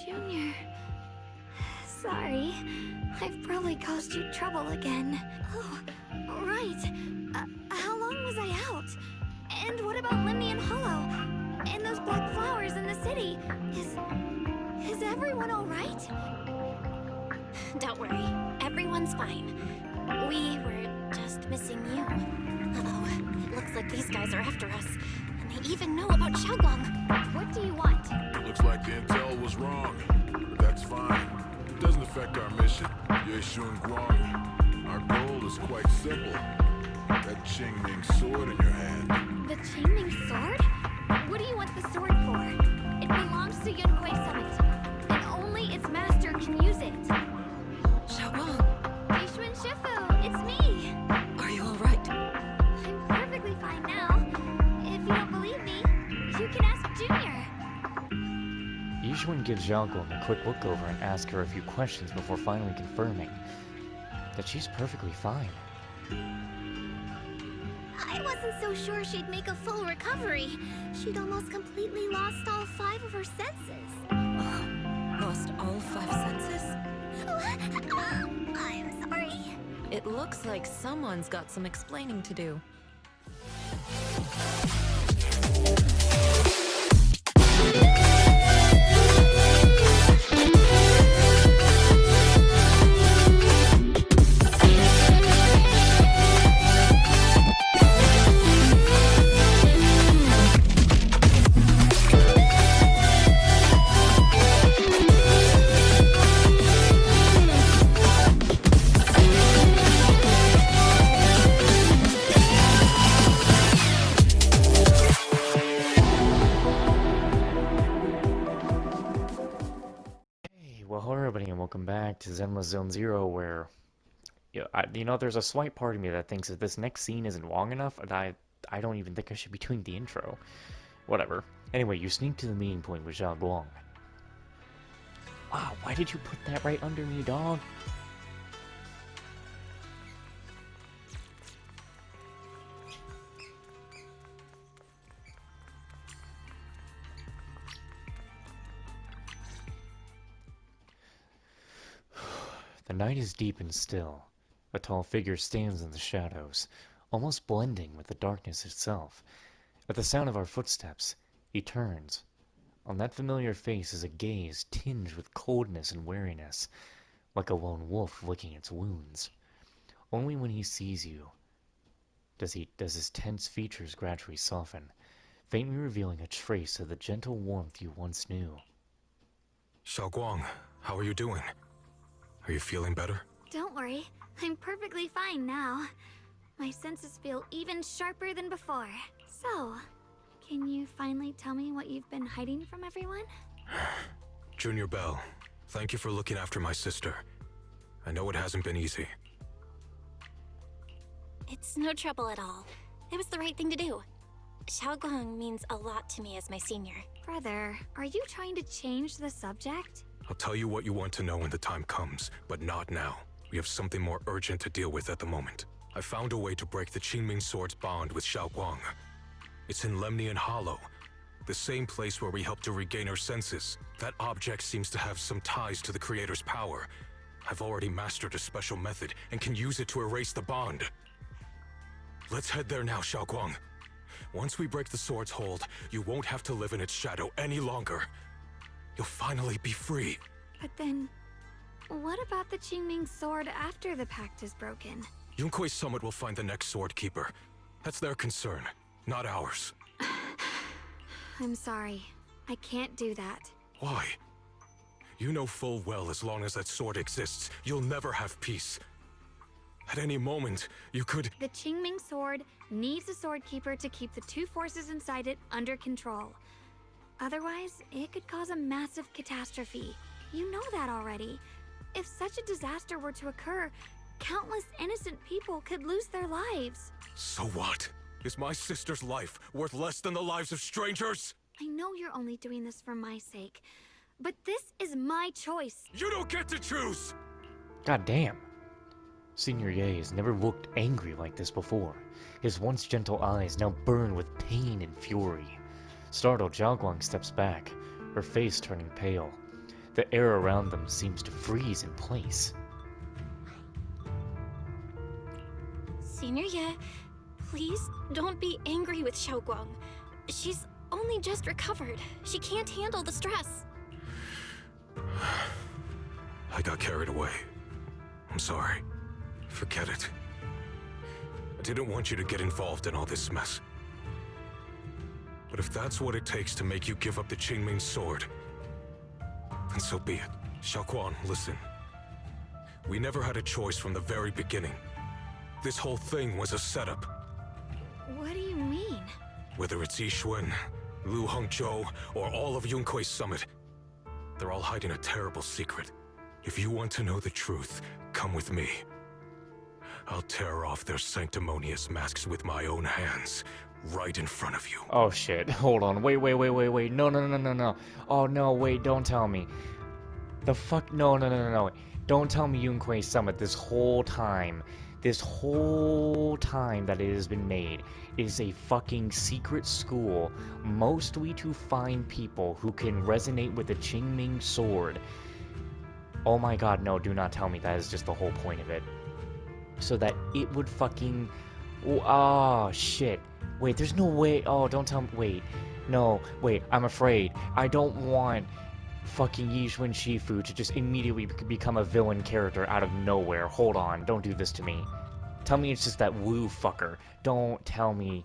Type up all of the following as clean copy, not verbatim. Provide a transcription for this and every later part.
Junior. Sorry. I've probably caused you trouble again. Oh, right. How long was I out? And what about Limnian Hollow? And those black flowers in the city? Is everyone alright? Don't worry. Everyone's fine. We were just missing you. Although, it looks like these guys are after us. And they even know about Xiaoguang. What do you want? Looks like the intel was wrong, but that's fine. It doesn't affect our mission. Yeshun Guang. Our goal is quite simple. That Qingming sword in your hand. The Qingming sword? What do you want the sword for? It belongs to Yunkui Summit, and only its master can use it. Xiaoguang, Yishun Shifu, it's me! are you alright? I'm perfectly fine now. If you don't believe me, you can ask Junior. Yishuan gives Xiaoguang a quick look over and asks her a few questions before finally confirming that she's perfectly fine. I wasn't so sure she'd make a full recovery. She'd almost completely lost all 5 of her senses. Lost all 5 senses? I'm sorry. It looks like someone's got some explaining to do. Well, hello everybody and welcome back to ZENLESS ZONE ZERO, where, there's a slight part of me that thinks that this next scene isn't long enough, and I don't even think I should be doing the intro. Whatever. Anyway, you sneak to the meeting point with Xiaoguang. Wow, why did you put that right under me, dog? The night is deep and still. A tall figure stands in the shadows, almost blending with the darkness itself. At the sound of our footsteps, he turns. On that familiar face is a gaze tinged with coldness and weariness, like a lone wolf licking its wounds. Only when he sees you does his tense features gradually soften, faintly revealing a trace of the gentle warmth you once knew. Xiaoguang, how are you doing? Are you feeling better? Don't worry, I'm perfectly fine now. My senses feel even sharper than before. So, can you finally tell me what you've been hiding from everyone? Junior Bell, thank you for looking after my sister. I know it hasn't been easy. It's no trouble at all. It was the right thing to do. Xiaoguang means a lot to me as my senior. Brother, are you trying to change the subject? I'll tell you what you want to know when the time comes, but not now. We have something more urgent to deal with at the moment. I found a way to break the Qingming Sword's bond with Xiaoguang. It's in Limnian Hollow, the same place where we helped to regain our senses. That object seems to have some ties to the Creator's power. I've already mastered a special method and can use it to erase the bond. Let's head there now, Xiaoguang. Once we break the sword's hold, you won't have to live in its shadow any longer. You'll finally be free. But then, what about the Qingming sword after the pact is broken? Yunkui Summit will find the next sword keeper. That's their concern, not ours. I'm sorry. I can't do that. Why? You know full well as long as that sword exists, you'll never have peace. At any moment, you could— The Qingming sword needs a sword keeper to keep the 2 forces inside it under control. Otherwise, it could cause a massive catastrophe. You know that already. If such a disaster were to occur, countless innocent people could lose their lives. So what? Is my sister's life worth less than the lives of strangers? I know you're only doing this for my sake, but this is my choice. You don't get to choose! God damn. Senior Ye has never looked angry like this before. His once gentle eyes now burn with pain and fury. Startled, Xiaoguang steps back, her face turning pale. The air around them seems to freeze in place. Senior Ye, please don't be angry with Xiaoguang. She's only just recovered. She can't handle the stress. I got carried away. I'm sorry. Forget it. I didn't want you to get involved in all this mess. But if that's what it takes to make you give up the Qingming sword, then so be it. Xiaoguang, listen. We never had a choice from the very beginning. This whole thing was a setup. What do you mean? Whether it's Yixuan, Lu Hongzhou, or all of Yunkui's summit, they're all hiding a terrible secret. If you want to know the truth, come with me. I'll tear off their sanctimonious masks with my own hands, right in front of you. Oh shit, hold on, wait, no. Oh no, wait, don't tell me. The fuck, no. Don't tell me Yunkui Summit this whole time that it has been made is a fucking secret school, mostly to find people who can resonate with the Qingming sword. Oh my god, no, do not tell me that is just the whole point of it. So that it would fucking... Oh, shit. Wait, there's no way... Oh, don't tell me... Wait. No, wait, I'm afraid. I don't want fucking Yixuan Shifu to just immediately become a villain character out of nowhere. Hold on, don't do this to me. Tell me it's just that Wu fucker. Don't tell me...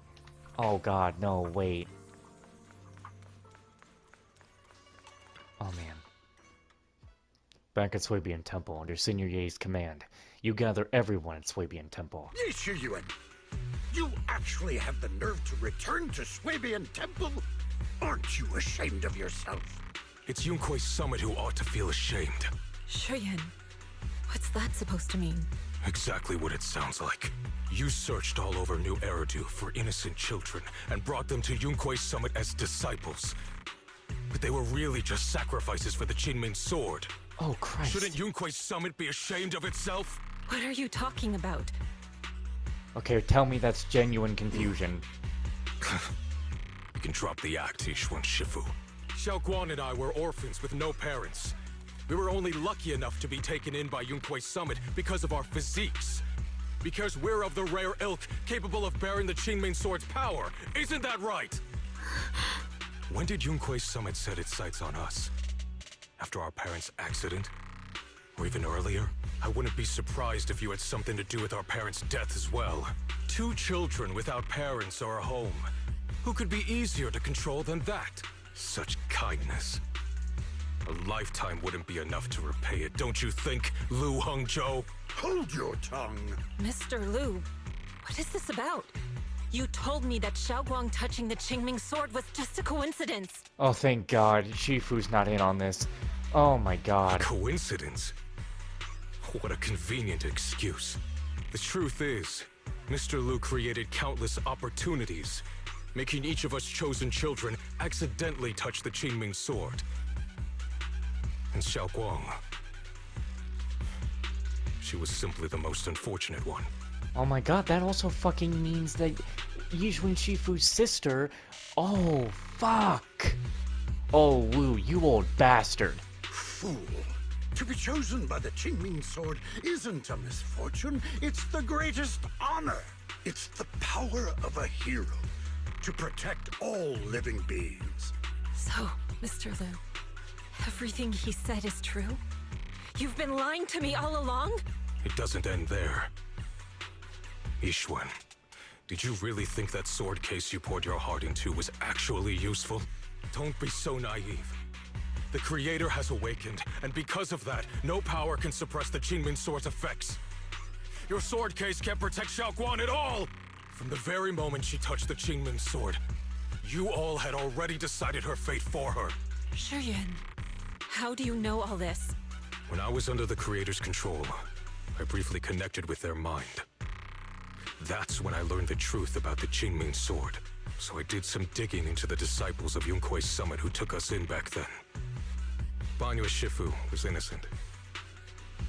Oh god, no, wait. Oh man. Back at Suibian Temple, under Senior Ye's command, you gather everyone at Suibian Temple. Yuan, you actually have the nerve to return to Suibian Temple? Aren't you ashamed of yourself? It's Yunkui's summit who ought to feel ashamed. Shuyan, what's that supposed to mean? Exactly what it sounds like. You searched all over New Eridu for innocent children and brought them to Yunkui's summit as disciples. But they were really just sacrifices for the Qingming sword. Oh, Christ. Shouldn't Yunkui's summit be ashamed of itself? What are you talking about? Okay, tell me that's genuine confusion. You can drop the act, Yixuan Shifu. Xiaoguang and I were orphans with no parents. We were only lucky enough to be taken in by Yunkui's summit because of our physiques. Because we're of the rare ilk capable of bearing the Qingming sword's power. Isn't that right? When did Yunkui's summit set its sights on us? After our parents' accident? Or even earlier? I wouldn't be surprised if you had something to do with our parents' death as well. 2 children without parents or a home. Who could be easier to control than that? Such kindness. A lifetime wouldn't be enough to repay it, don't you think, Lu Hongzhou? Hold your tongue. Mr. Lu, what is this about? You told me that Xiaoguang touching the Qingming sword was just a coincidence. Oh, thank God. Shifu's not in on this. Oh my God. Coincidence? What a convenient excuse. The truth is, Mr. Lu created countless opportunities, making each of us chosen children accidentally touch the Qingming sword. And Xiaoguang, she was simply the most unfortunate one. Oh my god, that also fucking means that Yixuan Shifu's sister... Oh, fuck! Oh, Wu, you old bastard. Fool. To be chosen by the Qingming sword isn't a misfortune, it's the greatest honor. It's the power of a hero to protect all living beings. So, Mr. Lu, everything he said is true? You've been lying to me all along? It doesn't end there. Yixuan, did you really think that sword case you poured your heart into was actually useful? Don't be so naive. The Creator has awakened, and because of that, no power can suppress the Qingming sword's effects. Your sword case can't protect Xiaoguang at all! From the very moment she touched the Qingming sword, you all had already decided her fate for her. Shuyan, how do you know all this? When I was under the Creator's control, I briefly connected with their mind. That's when I learned the truth about the Qingming sword. So I did some digging into the disciples of Yunkui's summit who took us in back then. Banyue Shifu was innocent.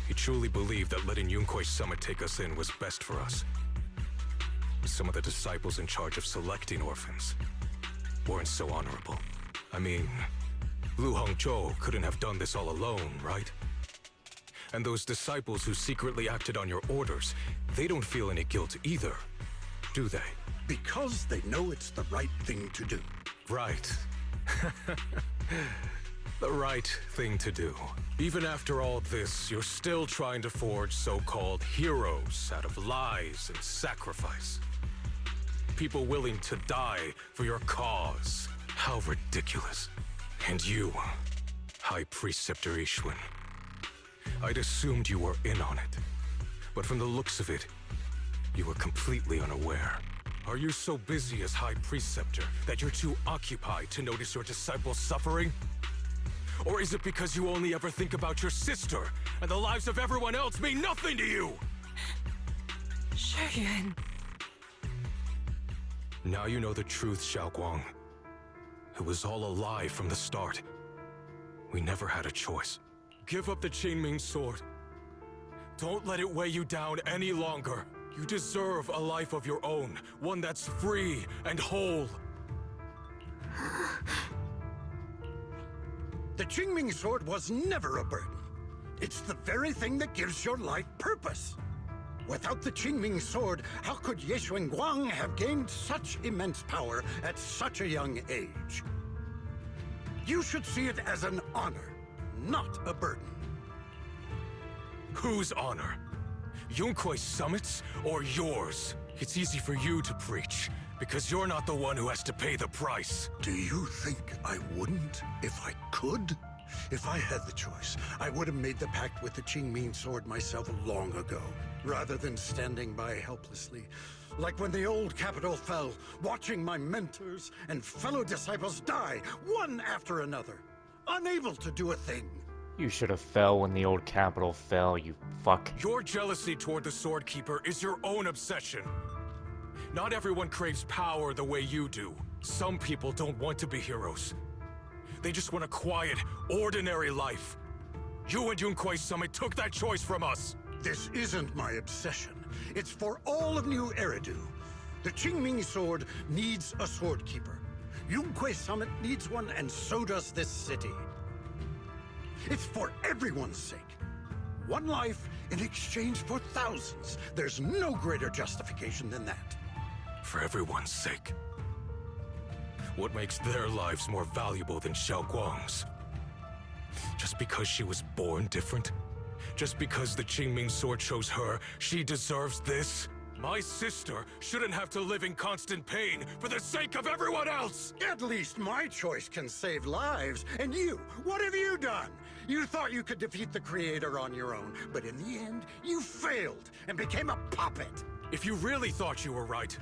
He truly believed that letting Yunkui's summit take us in was best for us. But some of the disciples in charge of selecting orphans weren't so honorable. I mean, Lu Hongzhou couldn't have done this all alone, right? And those disciples who secretly acted on your orders, they don't feel any guilt either, do they? Because they know it's the right thing to do. Right. The right thing to do. Even after all this, you're still trying to forge so-called heroes out of lies and sacrifice. People willing to die for your cause. How ridiculous. And you, High Preceptor Ishun. I'd assumed you were in on it. But from the looks of it, you were completely unaware. Are you so busy as High Preceptor that you're too occupied to notice your disciples suffering? Or is it because you only ever think about your sister, and the lives of everyone else mean nothing to you? Shuyan. Now you know the truth, Xiaoguang. It was all a lie from the start. We never had a choice. Give up the Qingming sword. Don't let it weigh you down any longer. You deserve a life of your own, one that's free and whole. The Qingming sword was never a burden. It's the very thing that gives your life purpose. Without the Qingming sword, how could Ye Guang have gained such immense power at such a young age? You should see it as an honor, not a burden. Whose honor? Yunkui Summit's or yours? It's easy for you to preach, because you're not the one who has to pay the price. Do you think I wouldn't if I could? If I had the choice, I would have made the pact with the Qingming sword myself long ago, rather than standing by helplessly. Like when the old capital fell, watching my mentors and fellow disciples die, one after another, unable to do a thing. You should have fell when the old capital fell, you fuck. Your jealousy toward the Sword Keeper is your own obsession. Not everyone craves power the way you do. Some people don't want to be heroes. They just want a quiet, ordinary life. You and Yunkui Summit took that choice from us. This isn't my obsession. It's for all of New Eridu. The Qingming sword needs a sword keeper. Yunkui Summit needs one, and so does this city. It's for everyone's sake. One life in exchange for thousands. There's no greater justification than that. For everyone's sake. What makes their lives more valuable than Xiaoguang's? Just because she was born different? Just because the Qingming sword chose her, she deserves this? My sister shouldn't have to live in constant pain for the sake of everyone else! At least my choice can save lives. And you, what have you done? You thought you could defeat the Creator on your own, but in the end, you failed and became a puppet. If you really thought you were right,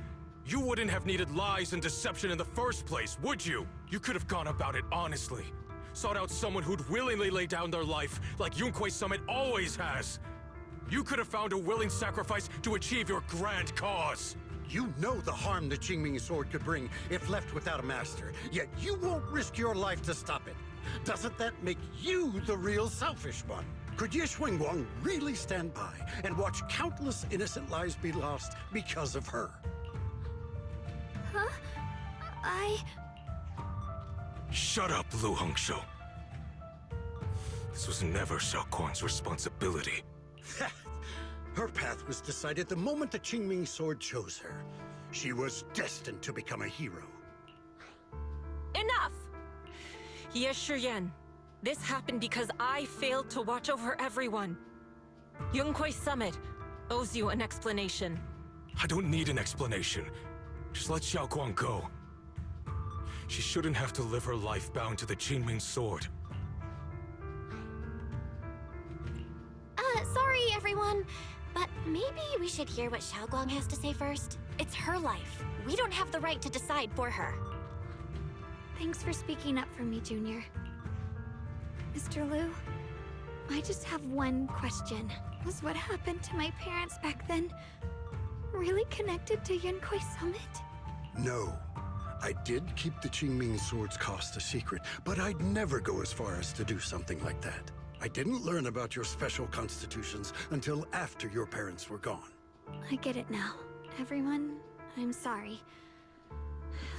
you wouldn't have needed lies and deception in the first place, would you? You could have gone about it honestly. Sought out someone who'd willingly lay down their life, like Yunkui Summit always has. You could have found a willing sacrifice to achieve your grand cause. You know the harm the Qingming sword could bring if left without a master, yet you won't risk your life to stop it. Doesn't that make you the real selfish one? Could Ye Guang really stand by and watch countless innocent lives be lost because of her? Huh? Shut up, Lu Hongzhou. This was never Xiaoguang's responsibility. Her path was decided the moment the Qingming sword chose her. She was destined to become a hero. Enough! Ye Shiyan, this happened because I failed to watch over everyone. Yunkui Summit owes you an explanation. I don't need an explanation. Just let Xiaoguang go. She shouldn't have to live her life bound to the Qingming sword. Sorry, everyone. But maybe we should hear what Xiaoguang has to say first. It's her life. We don't have the right to decide for her. Thanks for speaking up for me, Junior. Mr. Liu, I just have one question. Was what happened to my parents back then really connected to Yunkui Summit? No. I did keep the Qingming sword's cost a secret, but I'd never go as far as to do something like that. I didn't learn about your special constitutions until after your parents were gone. I get it now. Everyone, I'm sorry.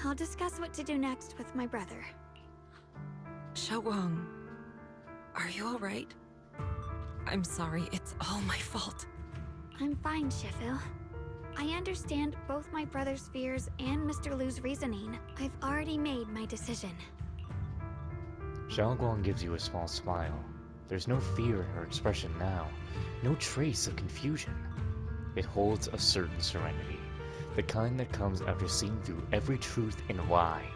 I'll discuss what to do next with my brother. Xiaoguang, are you alright? I'm sorry, it's all my fault. I'm fine, Shifu. I understand both my brother's fears and Mr. Lu's reasoning. I've already made my decision. Xiaoguang gives you a small smile. There's no fear in her expression now, no trace of confusion. It holds a certain serenity, the kind that comes after seeing through every truth and lie,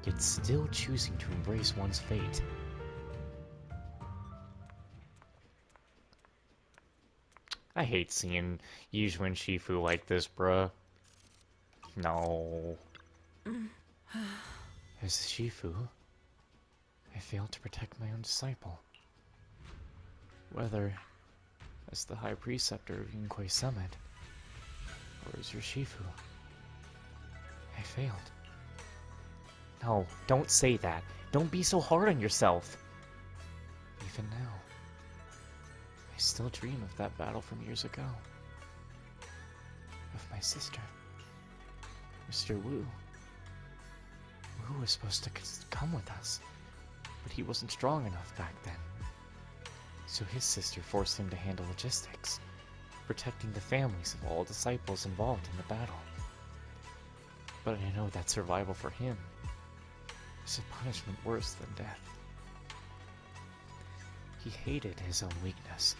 yet still choosing to embrace one's fate. I hate seeing Yizhu and Shifu like this, bruh. No. As Shifu, I failed to protect my own disciple. Whether as the High Preceptor of Yunkui Summit, or as your Shifu, I failed. No, don't say that. Don't be so hard on yourself. Even now, I still dream of that battle from years ago. Of my sister, Mr. Wu. Wu was supposed to come with us, but he wasn't strong enough back then. So his sister forced him to handle logistics, protecting the families of all disciples involved in the battle. But I know that survival for him is a punishment worse than death. He hated his own weakness,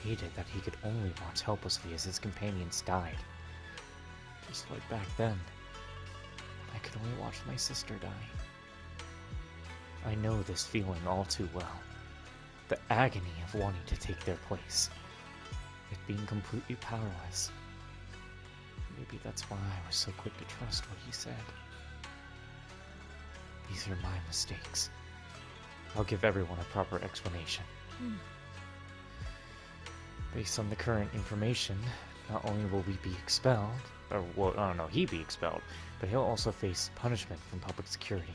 hated that he could only watch helplessly as his companions died. Just like back then, I could only watch my sister die. I know this feeling all too well. The agony of wanting to take their place. It being completely powerless. Maybe that's why I was so quick to trust what he said. These are my mistakes. I'll give everyone a proper explanation. Based on the current information, not only will we be expelled, or well, I don't know, he'd be expelled, but he'll also face punishment from public security.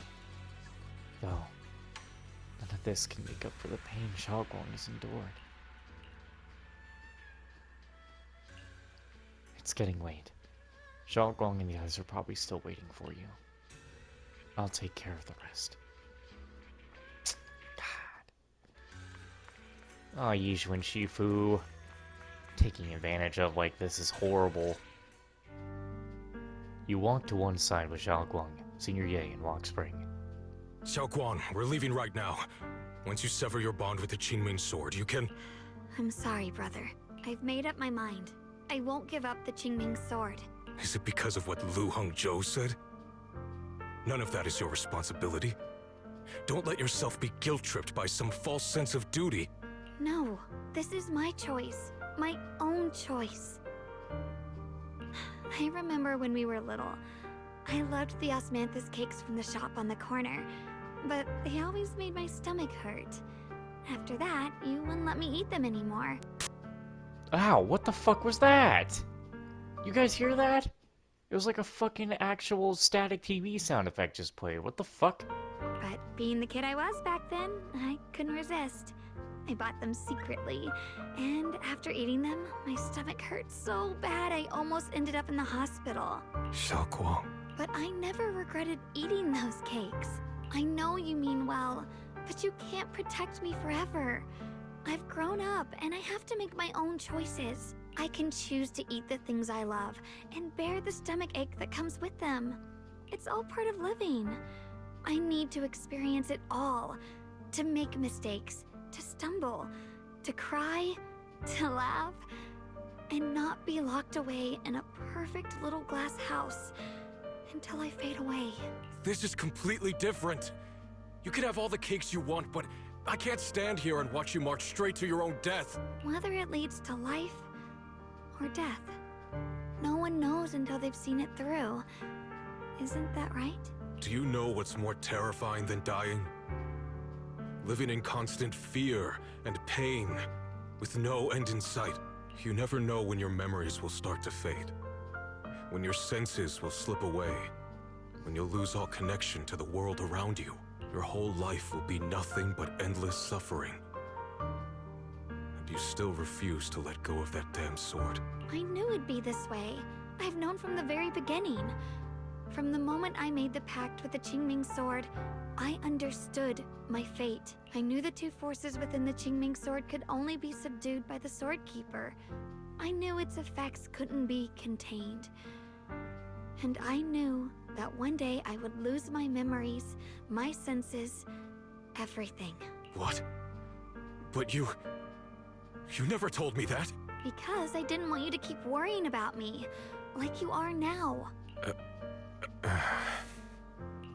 Though, none of this can make up for the pain Xiaoguang has endured. It's getting late. Xiaoguang and the others are probably still waiting for you. I'll take care of the rest. God. Oh, Yizhu and Shifu. Taking advantage of like this is horrible. You walk to one side with Xiaoguang, Senior Ye, and Rock Spring. Xiaoguang, we're leaving right now. Once you sever your bond with the Qingming sword, you can... I'm sorry, brother. I've made up my mind. I won't give up the Qingming sword. Is it because of what Lu Hongzhou said? None of that is your responsibility. Don't let yourself be guilt-tripped by some false sense of duty. No, this is my choice. My own choice. I remember when we were little. I loved the osmanthus cakes from the shop on the corner, but they always made my stomach hurt. After that, you wouldn't let me eat them anymore. Ow, what the fuck was that? You guys hear that? It was like a fucking actual static TV sound effect just played. What the fuck? But being the kid I was back then, I couldn't resist. I bought them secretly, and after eating them, my stomach hurt so bad I almost ended up in the hospital. Xiaoguang. But I never regretted eating those cakes. I know you mean well, but you can't protect me forever. I've grown up, and I have to make my own choices. I can choose to eat the things I love, and bear the stomach ache that comes with them. It's all part of living. I need to experience it all. To make mistakes, to stumble, to cry, to laugh, and not be locked away in a perfect little glass house until I fade away. This is completely different. You can have all the cakes you want, but I can't stand here and watch you march straight to your own death. Whether it leads to life or death, no one knows until they've seen it through. Isn't that right? Do you know what's more terrifying than dying? Living in constant fear and pain, with no end in sight. You never know when your memories will start to fade. When your senses will slip away. When you'll lose all connection to the world around you. Your whole life will be nothing but endless suffering. And you still refuse to let go of that damn sword. I knew it'd be this way. I've known from the very beginning. From the moment I made the pact with the Qingming sword, I understood my fate. I knew the two forces within the Qingming sword could only be subdued by the Sword Keeper. I knew its effects couldn't be contained. And I knew that one day I would lose my memories, my senses, everything. What? But you never told me that. Because I didn't want you to keep worrying about me, like you are now.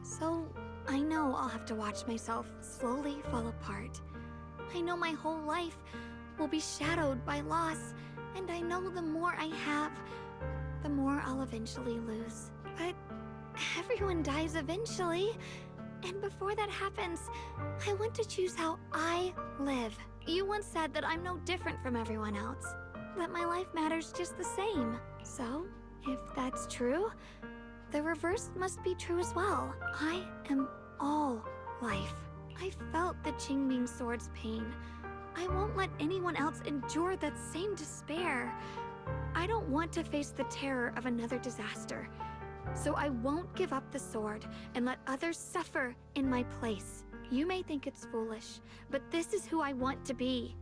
So, I know I'll have to watch myself slowly fall apart. I know my whole life will be shadowed by loss, and I know the more I have, the more I'll eventually lose. But everyone dies eventually, and before that happens, I want to choose how I live. You once said that I'm no different from everyone else, that my life matters just the same. So, if that's true, the reverse must be true as well. I am all life. I felt the Qingming sword's pain. I won't let anyone else endure that same despair. I don't want to face the terror of another disaster. So I won't give up the sword and let others suffer in my place. You may think it's foolish, but this is who I want to be.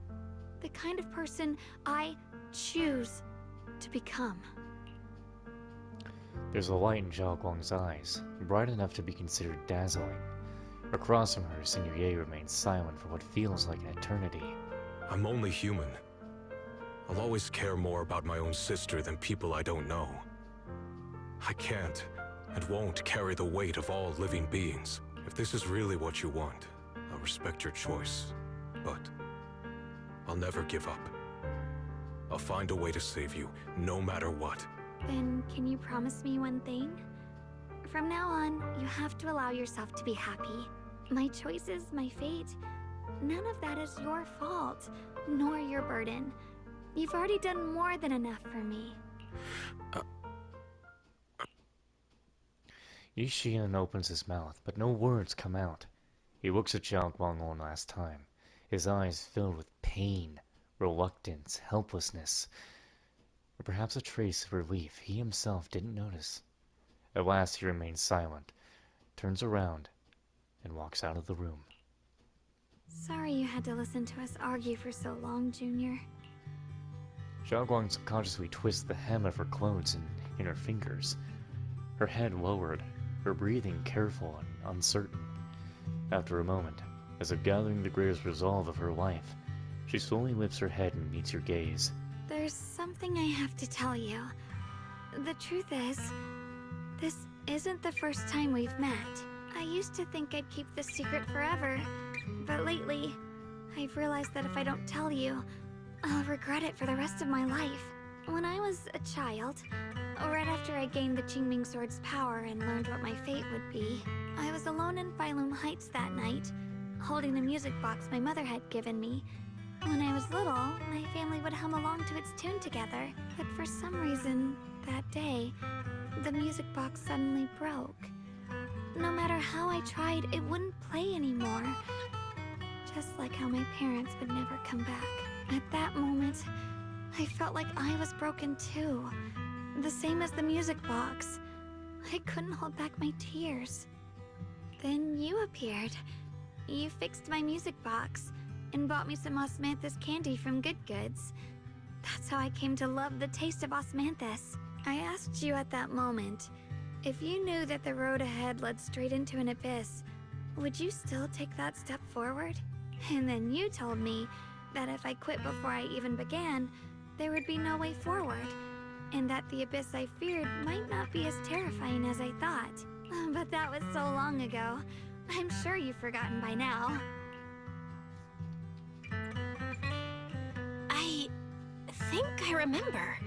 The kind of person I choose to become. There's a light in Zhao Guang's eyes, bright enough to be considered dazzling. Across from her, Senior Ye remains silent for what feels like an eternity. I'm only human. I'll always care more about my own sister than people I don't know. I can't and won't carry the weight of all living beings. If this is really what you want, I'll respect your choice. But I'll never give up. I'll find a way to save you, no matter what. Then can you promise me one thing? From now on, you have to allow yourself to be happy. My choices, my fate, none of that is your fault, nor your burden. You've already done more than enough for me. Yi Xian opens his mouth, but no words come out. He looks at Zhao Guang one last time, his eyes filled with pain, reluctance, helplessness, or perhaps a trace of relief he himself didn't notice. At last he remains silent, turns around, and walks out of the room. Sorry you had to listen to us argue for so long, Junior. Zhao Guang subconsciously twists the hem of her clothes in her fingers, her head lowered, her breathing careful and uncertain. After a moment, as if gathering the greatest resolve of her life, she slowly lifts her head and meets your gaze. There's something I have to tell you. The truth is, this isn't the first time we've met. I used to think I'd keep this secret forever, but lately, I've realized that if I don't tell you, I'll regret it for the rest of my life. When I was a child, right after I gained the Qingming sword's power and learned what my fate would be, I was alone in Failum Heights that night, holding the music box my mother had given me. When I was little, my family would hum along to its tune together, but for some reason, that day, the music box suddenly broke. No matter how I tried, it wouldn't play anymore. Just like how my parents would never come back. At that moment, I felt like I was broken too. The same as the music box. I couldn't hold back my tears. Then you appeared. You fixed my music box and bought me some osmanthus candy from Good Goods. That's how I came to love the taste of osmanthus. I asked you at that moment, if you knew that the road ahead led straight into an abyss, would you still take that step forward? And then you told me that if I quit before I even began, there would be no way forward, and that the abyss I feared might not be as terrifying as I thought. But that was so long ago. I'm sure you've forgotten by now. I think I remember.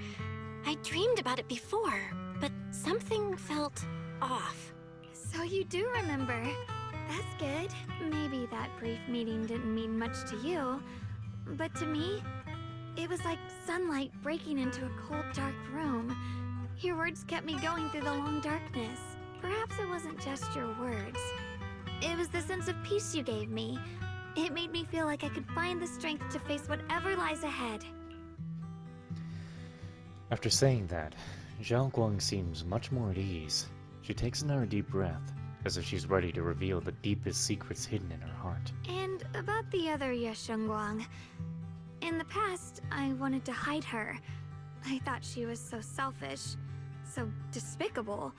I dreamed about it before, but something felt off. So you do remember. That's good. Maybe that brief meeting didn't mean much to you, but to me, it was like sunlight breaking into a cold, dark room. Your words kept me going through the long darkness. Perhaps it wasn't just your words. It was the sense of peace you gave me. It made me feel like I could find the strength to face whatever lies ahead. After saying that, Zhao Guang seems much more at ease. She takes another deep breath, as if she's ready to reveal the deepest secrets hidden in her heart. And about the other Yeshengguang. In the past, I wanted to hide her. I thought she was so selfish, so despicable.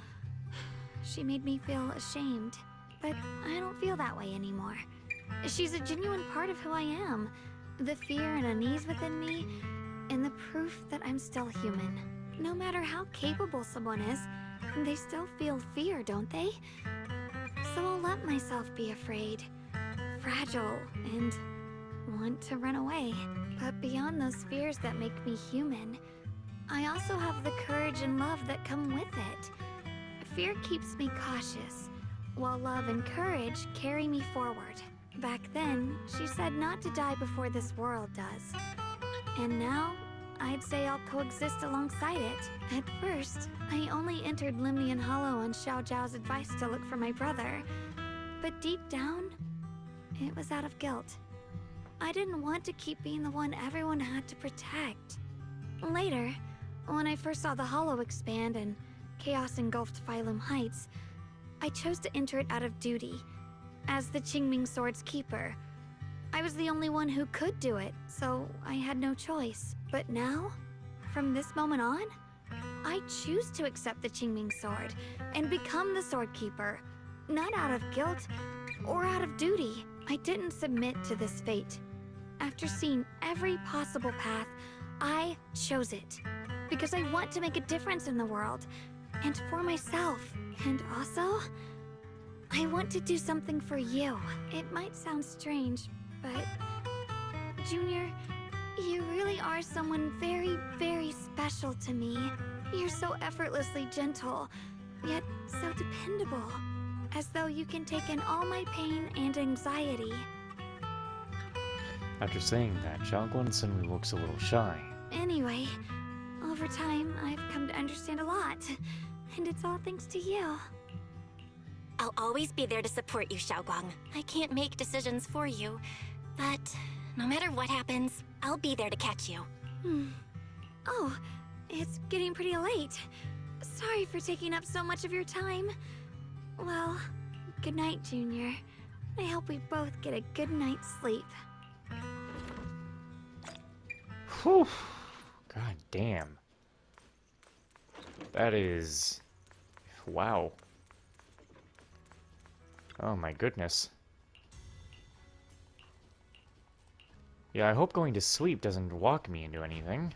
She made me feel ashamed, but I don't feel that way anymore. She's a genuine part of who I am. The fear and unease within me, and the proof that I'm still human. No matter how capable someone is, they still feel fear, don't they? So I'll let myself be afraid, fragile, and want to run away. But beyond those fears that make me human, I also have the courage and love that come with it. Fear keeps me cautious, while love and courage carry me forward. Back then, she said not to die before this world does. And now, I'd say I'll coexist alongside it. At first, I only entered Limnian Hollow on Xiao Zhao's advice to look for my brother. But deep down, it was out of guilt. I didn't want to keep being the one everyone had to protect. Later, when I first saw the Hollow expand and chaos engulfed Phylum Heights, I chose to enter it out of duty, as the Qingming Sword's keeper. I was the only one who could do it, so I had no choice. But now, from this moment on, I choose to accept the Qingming Sword and become the Sword Keeper. Not out of guilt or out of duty. I didn't submit to this fate. After seeing every possible path, I chose it. Because I want to make a difference in the world, and for myself. And also, I want to do something for you. It might sound strange, but Junior, you really are someone very, very special to me. You're so effortlessly gentle, yet so dependable. As though you can take in all my pain and anxiety. After saying that, Xiaoguan suddenly looks a little shy. Anyway, over time, I've come to understand a lot. And it's all thanks to you. I'll always be there to support you, Xiaoguang. I can't make decisions for you, but no matter what happens, I'll be there to catch you. Oh, it's getting pretty late. Sorry for taking up so much of your time. Well, good night, Junior. I hope we both get a good night's sleep. Whew. God damn. That is... wow. Oh my goodness. Yeah, I hope going to sleep doesn't walk me into anything.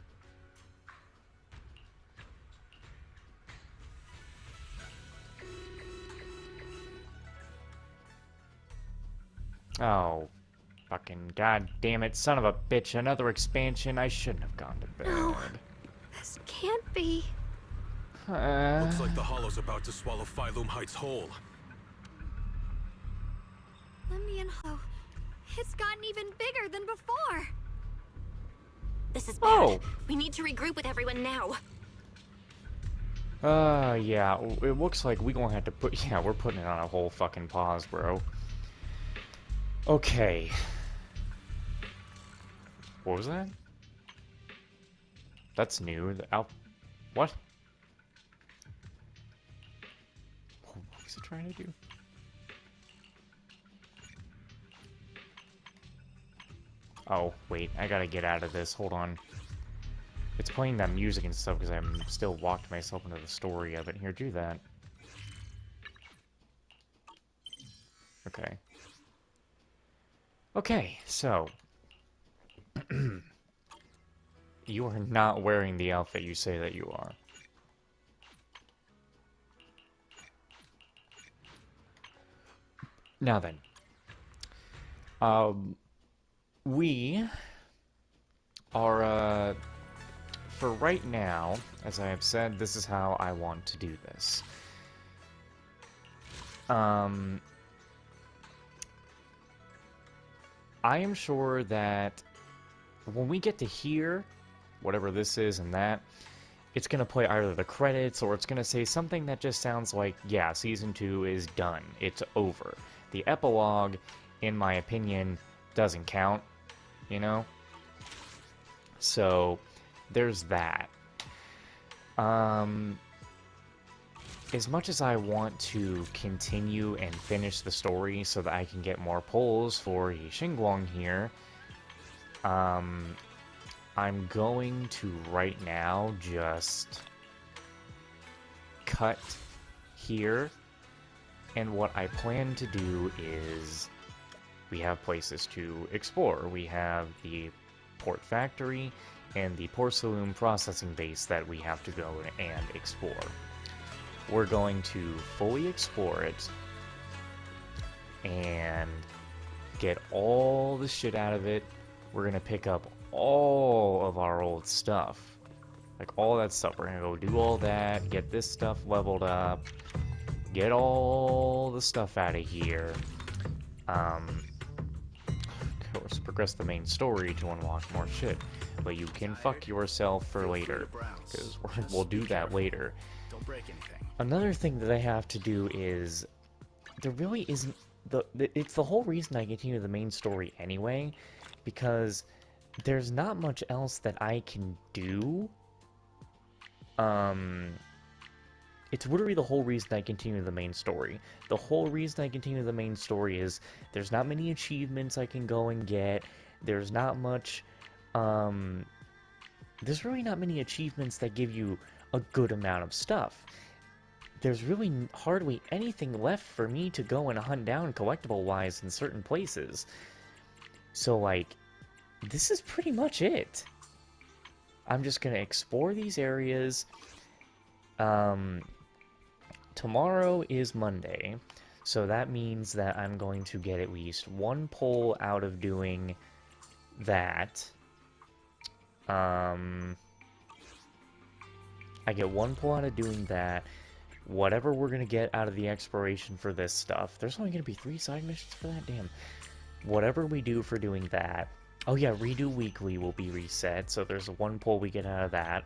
Oh, fucking god damn it, son of a bitch, another expansion. I shouldn't have gone to bed. No, this can't be. Looks like the Hollow's about to swallow Phylum Heights whole. Limnian Hollow. It's gotten even bigger than before. This is bad. Oh. We need to regroup with everyone now. Yeah, it looks like we gonna have to put, yeah, we're putting it on a whole fucking pause, bro. Okay. What was that? That's new. What? What was it trying to do? Oh, wait, I gotta get out of this. Hold on. It's playing that music and stuff because I'm still walked myself into the story of it. Here, do that. Okay. Okay, so... you are not wearing the outfit you say that you are. Now then. We are, for right now, as I have said, this is how I want to do this. I am sure that when we get to here, whatever this is and that, it's going to play either the credits or it's going to say something that just sounds like, yeah, Season 2 is done. It's over. The epilogue, in my opinion, doesn't count, you know? So, there's that. as much as I want to continue and finish the story so that I can get more pulls for Xinguang here, I'm going to right now just cut here, and what I plan to do is we have places to explore. We have the port factory and the porcelain processing base that we have to go and explore. We're going to fully explore it and get all the shit out of it. We're gonna pick up all of our old stuff. Like all that stuff. We're gonna go do all that, get this stuff leveled up, get all the stuff out of here. Of course, progress the main story to unlock more shit. But you can fuck yourself for later, because we'll do that later. Don't break anything. Another thing that I have to do is, there really isn't, it's the whole reason I continue the main story anyway, because there's not much else that I can do. It's literally the whole reason I continue the main story. The whole reason I continue the main story is there's not many achievements I can go and get. There's not much, there's really not many achievements that give you a good amount of stuff. There's really hardly anything left for me to go and hunt down collectible-wise in certain places. So, like, this is pretty much it. I'm just gonna explore these areas. Tomorrow is Monday, so that means that I'm going to get at least one pull out of doing that. I get one pull out of doing that. Whatever we're gonna get out of the exploration for this stuff. There's only gonna be 3 side missions for that? Damn. Whatever we do for doing that. Oh yeah, redo weekly will be reset, so there's one pull we get out of that.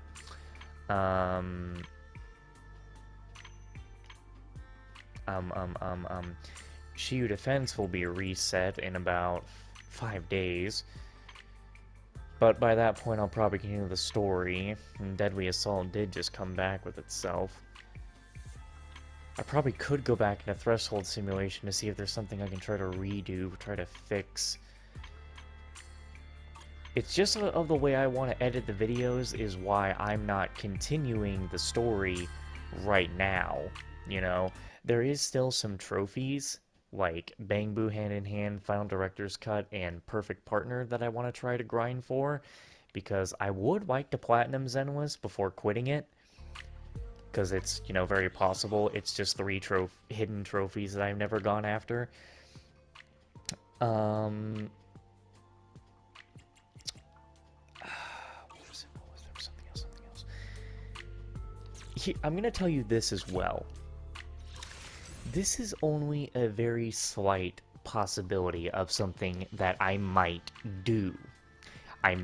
Shiyu Defense will be reset in about 5 days. But by that point, I'll probably continue the story, and Deadly Assault did just come back with itself. I probably could go back into Threshold Simulation to see if there's something I can try to redo, try to fix. It's just of the way I want to edit the videos is why I'm not continuing the story right now, you know? There is still some trophies, like Bang Boo Hand in Hand, Final Director's Cut, and Perfect Partner that I want to try to grind for, because I would like to Platinum Zenless before quitting it, because it's, you know, very possible it's just 3 hidden trophies that I've never gone after. What was there something else? I'm gonna tell you this as well. This is only a very slight possibility of something that I might do. I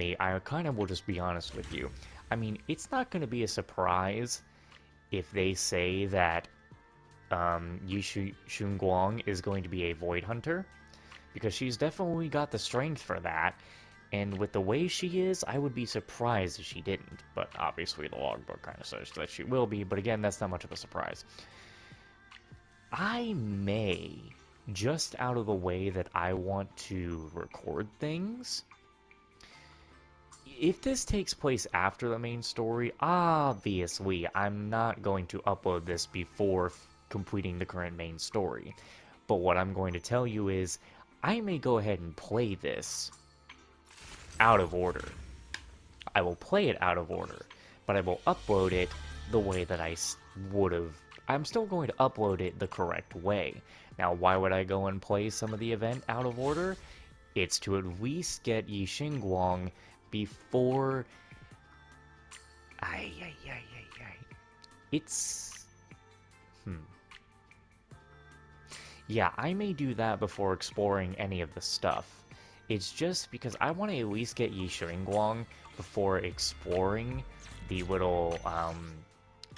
kind of will just be honest with you. I mean, it's not going to be a surprise if they say that Yi Shunguang is going to be a Void Hunter, because she's definitely got the strength for that, and with the way she is, I would be surprised if she didn't, but obviously the logbook kind of says that she will be, but again, that's not much of a surprise. I may, just out of the way that I want to record things, if this takes place after the main story, obviously I'm not going to upload this before completing the current main story. But what I'm going to tell you is, I may go ahead and play this out of order. I will play it out of order, but I will upload it the way that I would have. I'm still going to upload it the correct way. Now, why would I go and play some of the event out of order? It's to at least get Yi Xinguang before... It's... Yeah, I may do that before exploring any of the stuff. It's just because I want to at least get Yi Xinguang before exploring the little,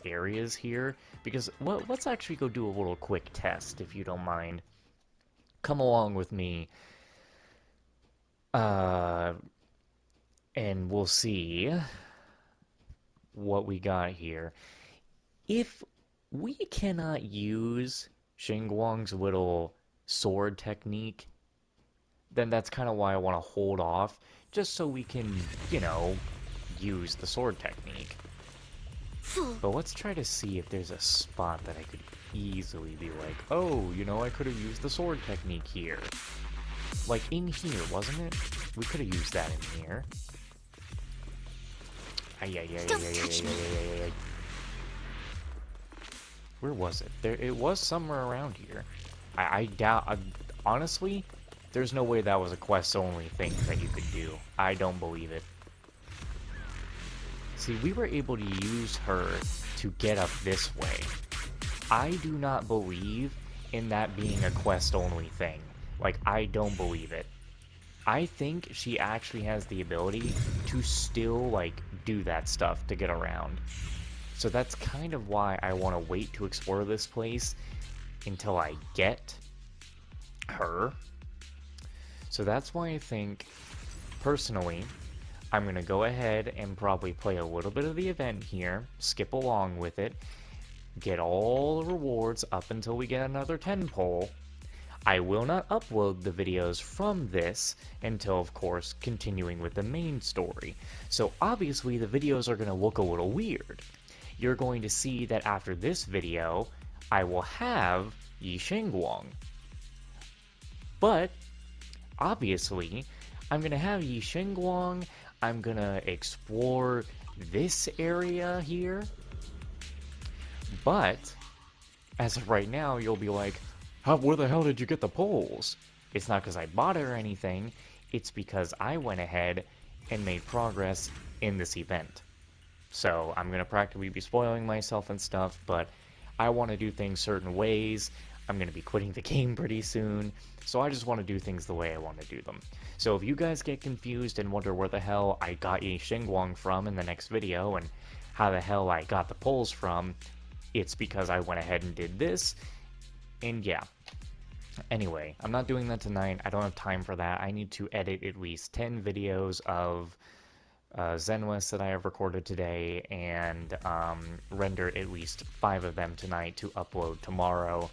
areas here, because let's actually go do a little quick test, if you don't mind. Come along with me, and we'll see what we got here. If we cannot use Xingguang's little sword technique, then that's kind of why I want to hold off, just so we can, you know, use the sword technique. But let's try to see if there's a spot that I could easily be like, oh, you know, I could have used the sword technique here. Like in here, wasn't it? We could have used that in here. Where was it? There, it was somewhere around here. I doubt. Honestly, there's no way that was a quest-only thing that you could do. I don't believe it. See, we were able to use her to get up this way. I do not believe in that being a quest-only thing. Like, I don't believe it. I think she actually has the ability to still, like, do that stuff to get around. So that's kind of why I want to wait to explore this place until I get her. So that's why I think, personally, I'm going to go ahead and probably play a little bit of the event here, skip along with it, get all the rewards up until we get another 10 pole. I will not upload the videos from this until, of course, continuing with the main story. So obviously the videos are going to look a little weird. You're going to see that after this video, I will have Yi Xingguang. But, obviously, I'm going to have Yi Xingguang, I'm going to explore this area here. But, as of right now, you'll be like, where the hell did you get the poles? It's not because I bought it or anything, it's because I went ahead and made progress in this event. So, I'm going to practically be spoiling myself and stuff, but I want to do things certain ways. I'm going to be quitting the game pretty soon, so I just want to do things the way I want to do them. So if you guys get confused and wonder where the hell I got Yi Xingguang from in the next video, and how the hell I got the poles from, it's because I went ahead and did this, and yeah. Anyway, I'm not doing that tonight, I don't have time for that. I need to edit at least 10 videos of ZENLESS that I have recorded today, and render at least 5 of them tonight to upload tomorrow.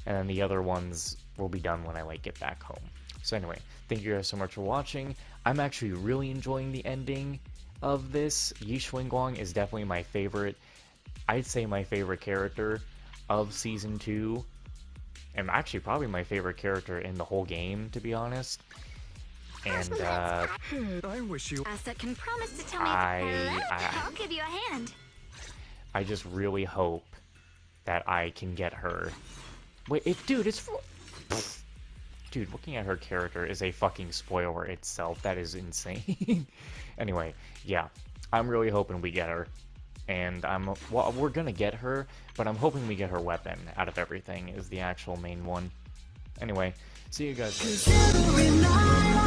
And then the other ones will be done when I get back home. So anyway, thank you guys so much for watching. I'm actually really enjoying the ending of this. Yi Xingguang is definitely my favorite. I'd say my favorite character of Season 2. And actually probably my favorite character in the whole game, to be honest. And, I wish you... Asset can promise to tell me I'll give you a hand. I just really hope that I can get her. Wait, dude, it's... Dude, looking at her character is a fucking spoiler itself. That is insane. Anyway, yeah. I'm really hoping we get her. And well, we're gonna get her, but I'm hoping we get her weapon out of everything is the actual main one. Anyway, see you guys later.